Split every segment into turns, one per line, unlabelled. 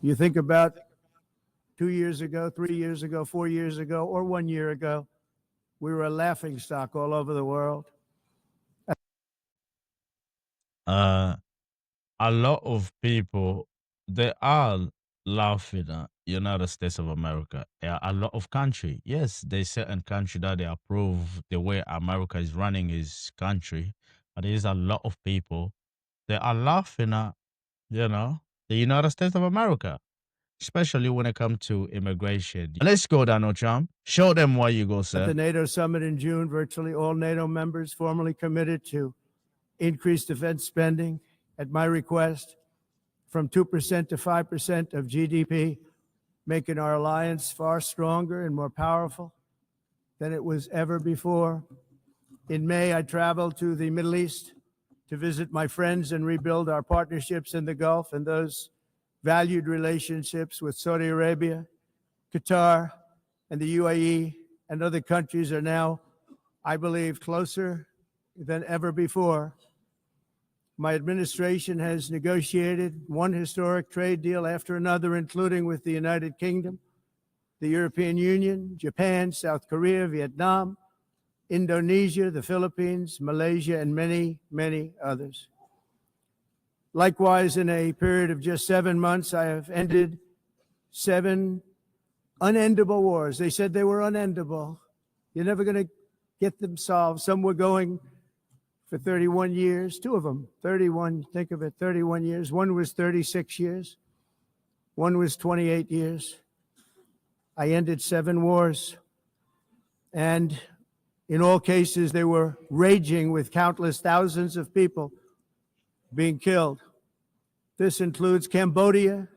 You think about 2 years ago, 3 years ago, 4 years ago, or 1 year ago, we were a laughing stock all over the world.
Uh, a lot of people they are laughing at United States of America. A lot of country, yes, there's certain country that they approve the way America is running his country, but there's a lot of people they are laughing at you know the United States of America, especially when it comes to immigration. Let's go, Donald Trump. Show them why you go,
At
sir.
the NATO summit in June, virtually all NATO members formally committed to increase defense spending at my request from 2% to 5% of GDP, making our alliance far stronger and more powerful than it was ever before. In May, I traveled to the Middle East to visit my friends and rebuild our partnerships in the Gulf and those valued relationships with Saudi Arabia, Qatar, and the UAE and other countries are now, I believe, closer than ever before. My administration has negotiated one historic trade deal after another, including with the United Kingdom, the European Union, Japan, South Korea, Vietnam, Indonesia, the Philippines, Malaysia, and many, many others. Likewise, in a period of just 7 months, I have ended 7 unendable wars. They said they were unendable. You're never going to get them solved. Some were going for 31 years, 2 of them, 31, think of it, 31 years. One was 36 years. One was 28 years. I ended 7 wars. And in all cases, they were raging with countless thousands of people being killed. This includes Cambodia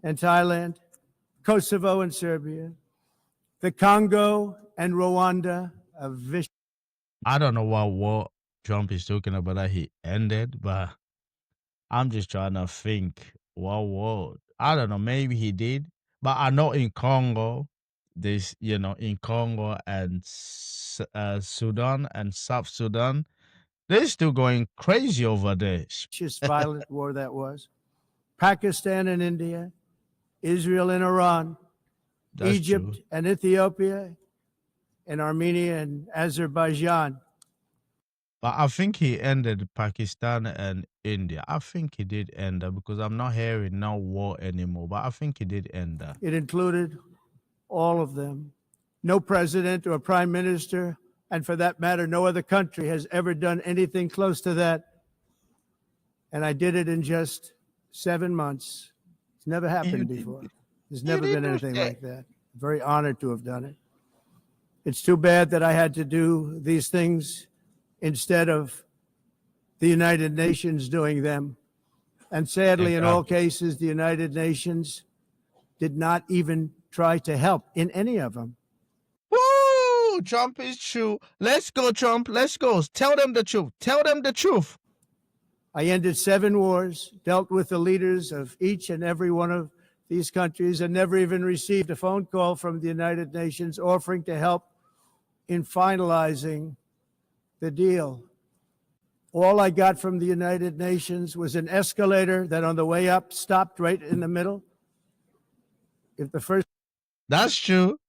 and Thailand, Kosovo and Serbia, the Congo and Rwanda, a vicious.
I don't know what Trump is talking about that he ended, but I'm just trying to think what war. I don't know, maybe he did, but I know in Congo, this in Congo and Sudan and South Sudan, they're still going crazy over there.
violent war that was. Pakistan and India, Israel and Iran,
That's
Egypt
true.
and Ethiopia, and Armenia and Azerbaijan.
But I think he ended Pakistan and India. I think he did end that because I'm not hearing no war anymore. But I think he did end that.
It included all of them. No president or prime minister, and for that matter, no other country has ever done anything close to that. And I did it in just 7 months. It's never
You
happened
did.
before. There's
You
never
did
been
do
anything
that.
like that. Very honored to have done it. It's too bad that I had to do these things instead of the United Nations doing them. And sadly, in all
Exactly.
cases, the United Nations did not even try to help in any of them.
Woo! Trump is true. Let's go, Trump. Let's go. Tell them the truth. Tell them the truth.
I ended 7 wars, dealt with the leaders of each and every one of these countries, and never even received a phone call from the United Nations offering to help in finalizing the deal. All I got from the United Nations was an escalator that on the way up stopped right in the middle. If the first
That's true.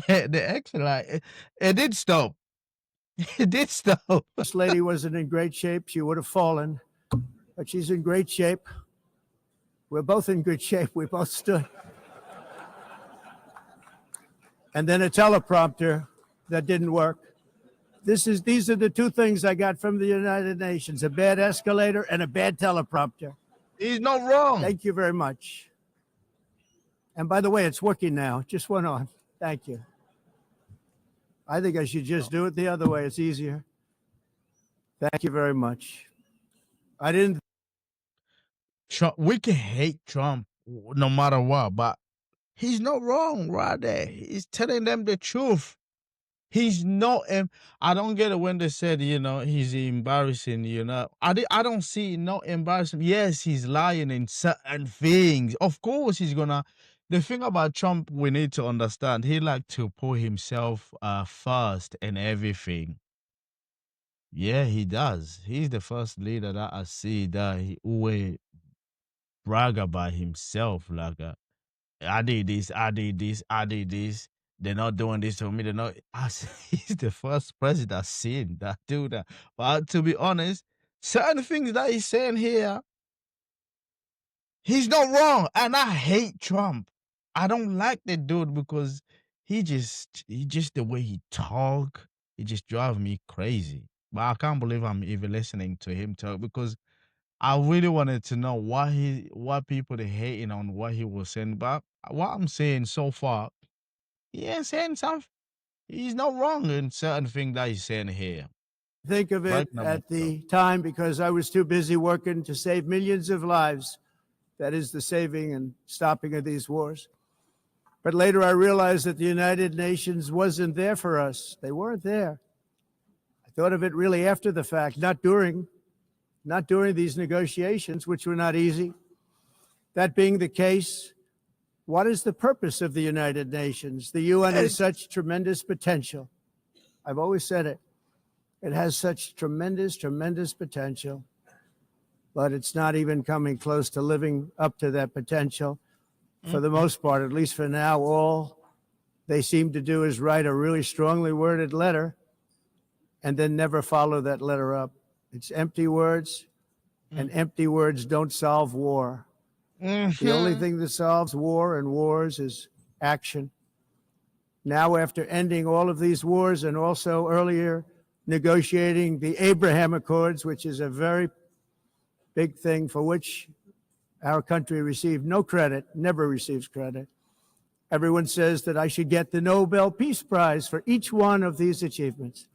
The excellent. It did stop. It did stop.
lady wasn't in great shape, she would have fallen, but she's in great shape. We're both in good shape. We both stood. And then a teleprompter that didn't work. These are the 2 things I got from the United Nations: a bad escalator and a bad teleprompter.
He's not wrong.
Thank you very much. And by the way, it's working now. It just went on. Thank you. I think I should just do it the other way. It's easier. Thank you very much. I didn't.
Trump, we can hate Trump no matter what, but he's not wrong right there. He's telling them the truth. He's not. I don't get it when they said, he's embarrassing. I don't see no embarrassment. Yes, he's lying in certain things. Of course, he's gonna. The thing about Trump, we need to understand, he like to put himself first in everything. Yeah, he does. He's the first leader that I see that he always brag about himself. Like, I did this, I did this, I did this. They're not doing this to me. They're not. He's the first president I've seen that do that. But to be honest, certain things that he's saying here, he's not wrong. And I hate Trump. I don't like the dude because he just the way he talk, he just drives me crazy. But I can't believe I'm even listening to him talk because I really wanted to know why people they hating on what he was saying. But what I'm saying so far, he ain't saying something. He's not wrong in certain things that he's saying here.
Think of
Right
it
now,
at the time because I was too busy working to save millions of lives. That is the saving and stopping of these wars. But later I realized that the United Nations wasn't there for us. They weren't there. I thought of it really after the fact, not during these negotiations, which were not easy. That being the case, what is the purpose of the United Nations? The UN has such tremendous potential. I've always said it. It has such tremendous, tremendous potential, but it's not even coming close to living up to that potential. For the most part, at least for now, all they seem to do is write a really strongly worded letter and then never follow that letter up. It's empty words, and empty words don't solve war. The only thing that solves war and wars is action. Now, after ending all of these wars and also earlier negotiating the Abraham Accords, which is a very big thing for which our country received no credit, never receives credit. Everyone says that I should get the Nobel Peace Prize for each one of these achievements.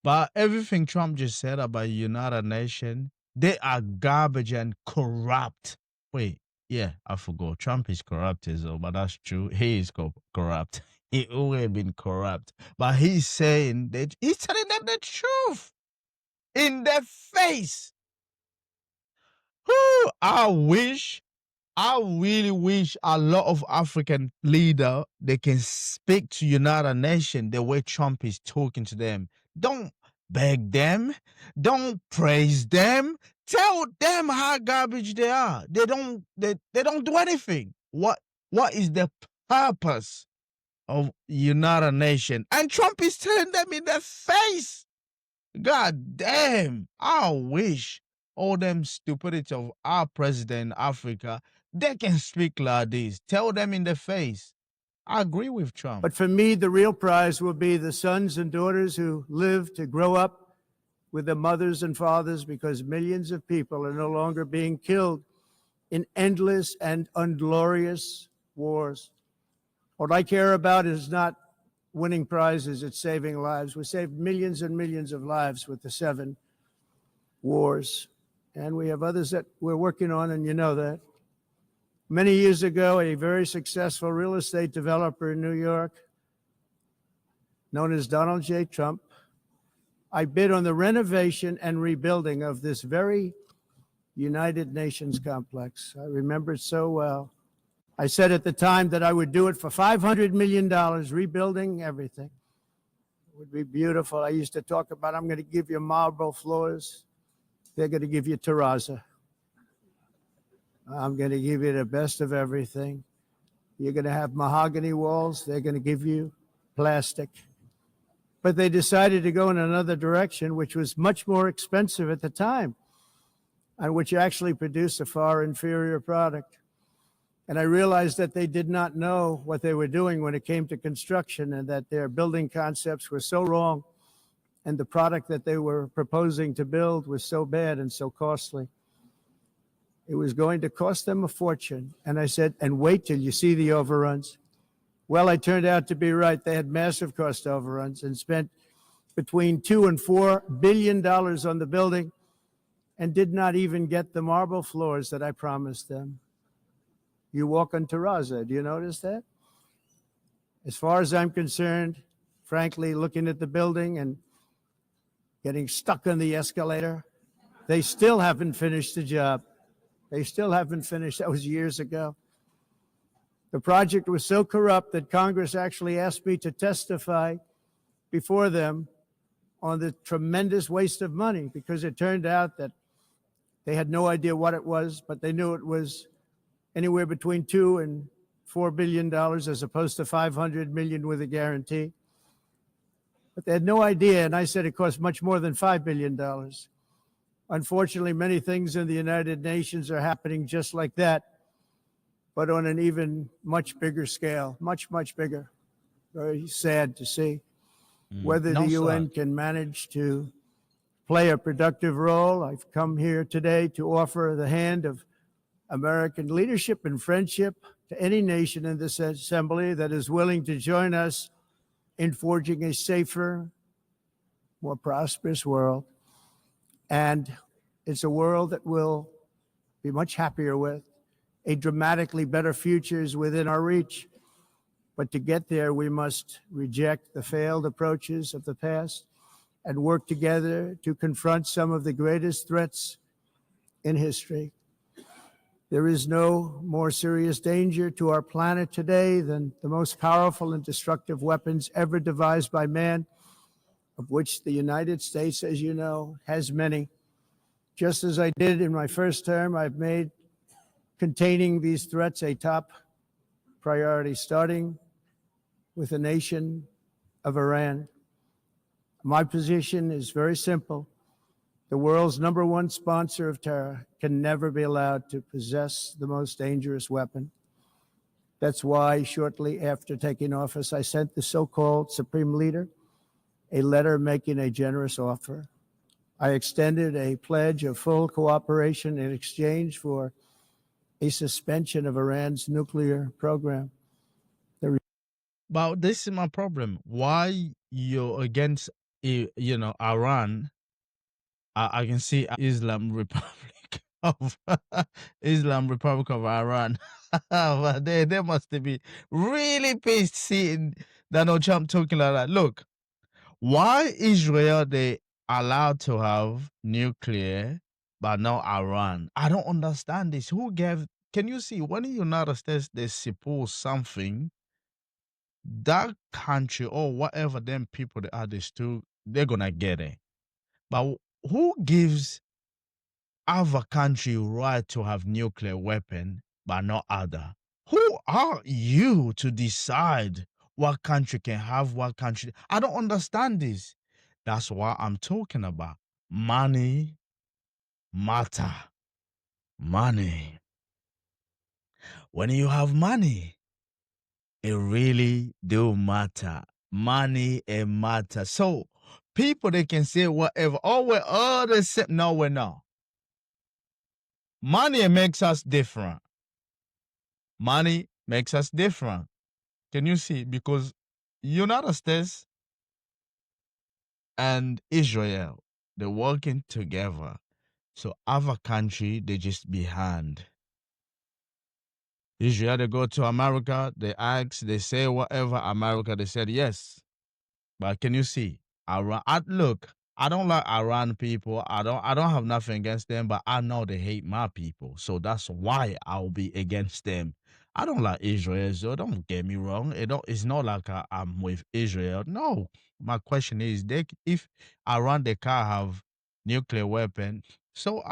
But everything Trump just said about United Nations, they are garbage and corrupt. Wait, yeah, I forgot. Trump is corrupt as well, but that's true. He is corrupt. He always been corrupt. But he's saying that he's telling them the truth in their face. Whew, I really wish a lot of African leader they can speak to United Nations the way Trump is talking to them. Don't beg them. Don't praise them. Tell them how garbage they are. They don't do anything. What is the purpose of United Nations? And Trump is telling them in their face. God damn. I wish all them stupidity of our president in Africa, they can speak like this. Tell them in the face. I agree with Trump.
But for me, the real prize will be the sons and daughters who live to grow up with their mothers and fathers because millions of people are no longer being killed in endless and unglorious wars. What I care about is not winning prizes, it's saving lives. We saved millions and millions of lives with the 7 wars. And we have others that we're working on, and you know that. Many years ago, a very successful real estate developer in New York, known as Donald J. Trump, I bid on the renovation and rebuilding of this very United Nations complex. I remember it so well. I said at the time that I would do it for $500 million, rebuilding everything. It would be beautiful. I used to talk about, I'm going to give you marble floors. They're going to give you terrazzo. I'm going to give you the best of everything. You're going to have mahogany walls. They're going to give you plastic. But they decided to go in another direction, which was much more expensive at the time, and which actually produced a far inferior product. And I realized that they did not know what they were doing when it came to construction, and that their building concepts were so wrong, and the product that they were proposing to build was so bad and so costly. It was going to cost them a fortune. And I said, and wait till you see the overruns. Well, I turned out to be right. They had massive cost overruns and spent between $2 and $4 billion on the building and did not even get the marble floors that I promised them. You walk on terrazzo. Do you notice that? As far as I'm concerned, frankly, looking at the building and getting stuck on the escalator, they still haven't finished the job. They still haven't finished. That was years ago. The project was so corrupt that Congress actually asked me to testify before them on the tremendous waste of money, because it turned out that They had no idea what it was, but they knew it was anywhere between $2 and $4 billion as opposed to 500 million with a guarantee. But they had no idea, and I said it cost much more than $5 billion. Unfortunately, many things in the United Nations are happening just like that, but on an even much bigger scale, much, much bigger. Very sad to see. Whether
No,
the
sir.
UN can manage to play a productive role, I've come here today to offer the hand of American leadership and friendship to any nation in this assembly that is willing to join us in forging a safer, more prosperous world. And it's a world that we'll be much happier with. A dramatically better future is within our reach. But to get there, we must reject the failed approaches of the past and work together to confront some of the greatest threats in history. There is no more serious danger to our planet today than the most powerful and destructive weapons ever devised by man, of which the United States, as you know, has many. Just as I did in my first term, I've made containing these threats a top priority, starting with the nation of Iran. My position is very simple. The world's #1 sponsor of terror can never be allowed to possess the most dangerous weapon. That's why shortly after taking office, I sent the so-called Supreme Leader a letter making a generous offer. I extended a pledge of full cooperation in exchange for a suspension of Iran's nuclear program.
But this is my problem. Why you're against, Iran? I can see Islam Republic of Islam Republic of Iran. But they must be really pissed seeing Donald Trump talking like that. Look, why Israel they allowed to have nuclear, but not Iran? I don't understand this. Who gave? Can you see when the United States they suppose something? That country or whatever them people they are this to, they're gonna get it. But who gives other country right to have nuclear weapon but not other? Who are you to decide what country can have what country? I don't understand this. That's what I'm talking about. Money matter. Money. When you have money, it really do matter. Money and matter. So people they can say whatever. Oh, we're all the same. No, we're not. Money makes us different. Money makes us different. Can you see? Because United States and Israel, they're working together. So other country, they just behind. Israel, they go to America, they ask, they say whatever. America, they said yes. But can you see? Iran, look, I don't like Iran people. I don't have nothing against them, but I know they hate my people. So that's why I'll be against them. I don't like Israel, so don't get me wrong. It's not like I'm with Israel. No. My question is if Iran they can't have nuclear weapon, so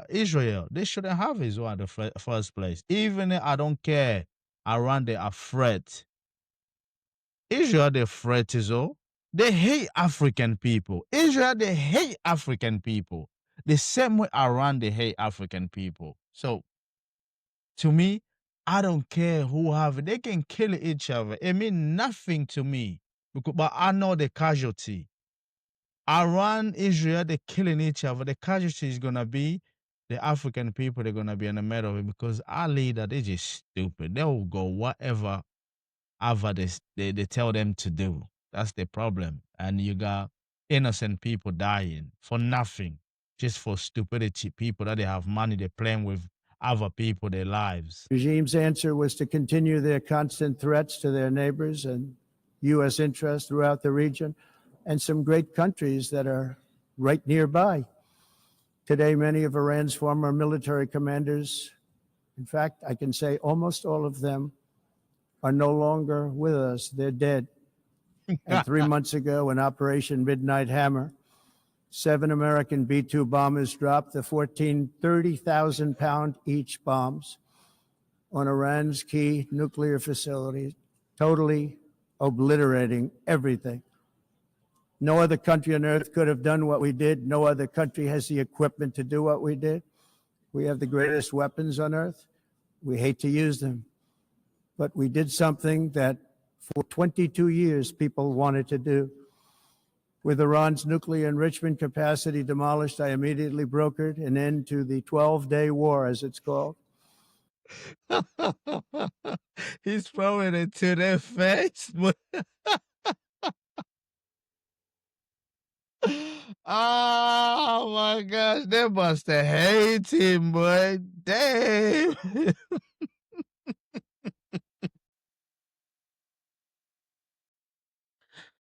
Israel, they shouldn't have it in the first place. Even if I don't care, Iran they are threat. Israel, they threat is all. They hate African people. Israel, they hate African people. The same way Iran, they hate African people. So, to me, I don't care who have it. They can kill each other. It means nothing to me. But I know the casualty. Iran, Israel, they're killing each other. The casualty is going to be the African people. They're going to be in the middle of it because our leader, they're just stupid. They will go whatever they tell them to do. That's the problem. And you got innocent people dying for nothing, just for stupidity. People that they have money, they're playing with other people, their lives.
Regime's answer was to continue their constant threats to their neighbors and U.S. interests throughout the region and some great countries that are right nearby. Today, many of Iran's former military commanders, in fact, I can say almost all of them, are no longer with us. They're dead. And 3 months ago, in Operation Midnight Hammer, 7 American B-2 bombers dropped the 14 30,000-pound each bombs on Iran's key nuclear facilities, totally obliterating everything. No other country on earth could have done what we did. No other country has the equipment to do what we did. We have the greatest weapons on earth. We hate to use them. But we did something that for 22 years people wanted to do. With Iran's nuclear enrichment capacity demolished, I immediately brokered an end to the 12-day war, as it's called.
He's throwing it to their face. Oh my gosh, they must have hated him, boy. Damn.